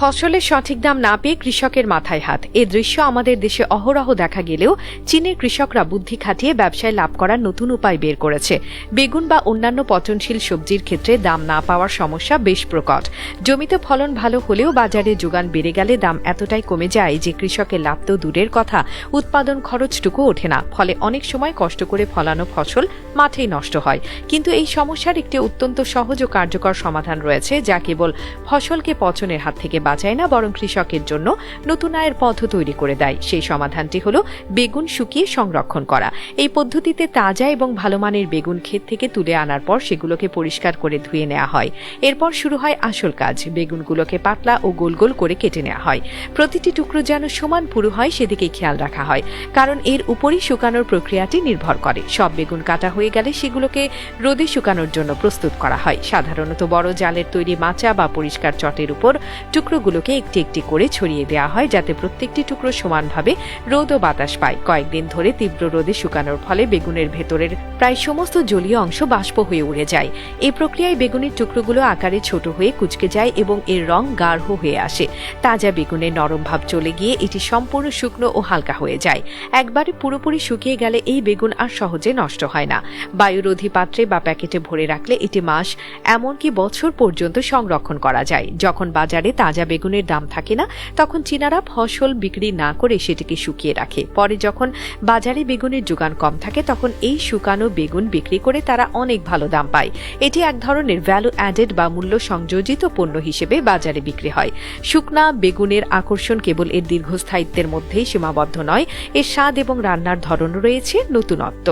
ফসলের সঠিক দাম না পেয়ে কৃষকের মাথায় হাত। এ দৃশ্য আমাদের দেশে অহরহ দেখা গেলেও চীনের কৃষকরা বুদ্ধি খাটিয়ে ব্যবসায় লাভ করার নতুন উপায় বের করেছে। বেগুন বা অন্যান্য পচনশীল সবজির ক্ষেত্রে দাম না পাওয়ার সমস্যা বেশ প্রকট। জমিতে ফলন ভালো হলেও বাজারে যোগান বেড়ে গেলে দাম এতটাই কমে যায় যে কৃষকের লাভ তো দূরের কথা, উৎপাদন খরচটুকু ওঠে না। ফলে অনেক সময় কষ্ট করে ফলানো ফসল মাঠেই নষ্ট হয়। কিন্তু এই সমস্যার একটি অত্যন্ত সহজ ও কার্যকর সমাধান রয়েছে, যা কেবল ফসলকে পচনের হাত থেকে বাঁচায় না, বরং কৃষকের জন্য নতুন আয়ের পথ তৈরি করে দেয়। সেই সমাধানটি হলো বেগুন শুকিয়ে সংরক্ষণ করা। এই পদ্ধতিতে তাজা এবং ভালো মানের বেগুন ক্ষেত থেকে তুলে আনার পর সেগুলোকে পরিষ্কার করে ধুয়ে নেওয়া হয়। এরপর শুরু হয় আসল কাজ। বেগুনগুলোকে পাতলা ও গোল গোল করে কেটে নেওয়া হয়। প্রতিটি টুকরো যেন সমান পুরু হয় সেদিকে খেয়াল রাখা হয়, কারণ এর উপরই শুকানোর প্রক্রিয়াটি নির্ভর করে। সব বেগুন কাটা হয়ে গেলে সেগুলোকে রোদে শুকানোর জন্য প্রস্তুত করা হয়। সাধারণত বড় জালের তৈরি মাচা বা পরিষ্কার চটের উপর টুকরোগুলোকে একটি একটি করে ছড়িয়ে দেওয়া হয়, যাতে প্রত্যেকটি টুকরো সমানভাবে রোদ ও বাতাস পায়। কয়েকদিন ধরে তীব্র রোদে শুকানোর ফলে বেগুনের ভেতরের প্রায় সমস্ত জলীয় অংশ বাষ্প হয়ে উড়ে যায়। এই প্রক্রিয়ায় বেগুনের টুকরোগুলো আকারে ছোট হয়ে কুঁচকে যায় এবং এর রং গাঢ় হয়ে আসে। তাজা বেগুনের নরম ভাব চলে গিয়ে এটি সম্পূর্ণ শুকনো ও হালকা হয়ে যায়। একবারে পুরোপুরি শুকিয়ে গেলে এই বেগুন আর সহজে নষ্ট হয় না। বায়ুরোধী পাত্রে বা প্যাকেটে ভরে রাখলে এটি মাস, এমনকি বছর পর্যন্ত সংরক্ষণ করা যায়। যখন বাজারে তাজা বেগুনের দাম থাকে না, তখন চীনারা ফসল বিক্রি না করে সেটিকে শুকিয়ে রাখে। পরে যখন বাজারে বেগুনের যোগান কম থাকে, তখন এই শুকানো বেগুন বিক্রি করে তারা অনেক ভালো দাম পায়। এটি এক ধরনের ভ্যালু অ্যাডেড বা মূল্য সংযোজিত পণ্য হিসেবে বাজারে বিক্রি হয়। শুকনা বেগুনের আকর্ষণ কেবল এর দীর্ঘস্থায়িত্বের মধ্যেই সীমাবদ্ধ নয়, এর স্বাদ এবং রান্নার ধরন রয়েছে নতুনত্ব।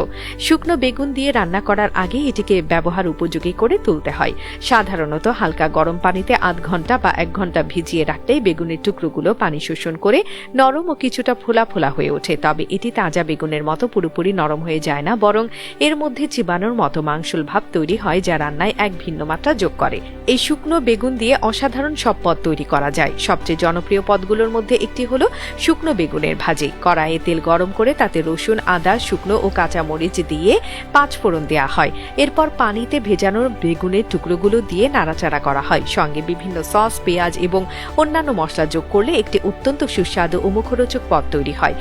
শুকনো বেগুন দিয়ে রান্না করার আগে এটিকে ব্যবহার উপযোগী করে তুলতে হয়। সাধারণত হালকা গরম পানিতে আধ ঘন্টা বা 1 ঘন্টা ভিজিয়ে রাখলেই বেগুনের টুকরোগুলো পানি শোষণ করে নরম ও কিছুটা ফোলা ফোলা হয়ে ওঠে। তবে এটি তাজা বেগুনের মতো পুরোপুরি নরম হয়ে যায় না, বরং এর মধ্যে চিবানোর মতো মাংসল ভাব তৈরি হয়, যা রান্নায় এক ভিন্ন মাত্রা যোগ করে। এই শুকনো বেগুন দিয়ে অসাধারণ সব পদ তৈরি করা যায়। সবচেয়ে জনপ্রিয় পদগুলোর মধ্যে একটি হলো শুকনো বেগুনের ভাজি। কড়াইয়ে তেল গরম করে তাতে রসুন, আদা, শুকনো ও কাঁচা মরিচ দিয়ে 5 ফোড়ন দেওয়া হয়। এরপর পানিতে ভেজানো বেগুনের টুকরোগুলো দিয়ে নাড়াচাড়া করা হয়। সঙ্গে বিভিন্ন সস, পেঁয়াজ এবং অন্যান্য মশলা যোগ করলে একটি অত্যন্ত সুস্বাদু ও মুখরোচক পদ তৈরি হয়।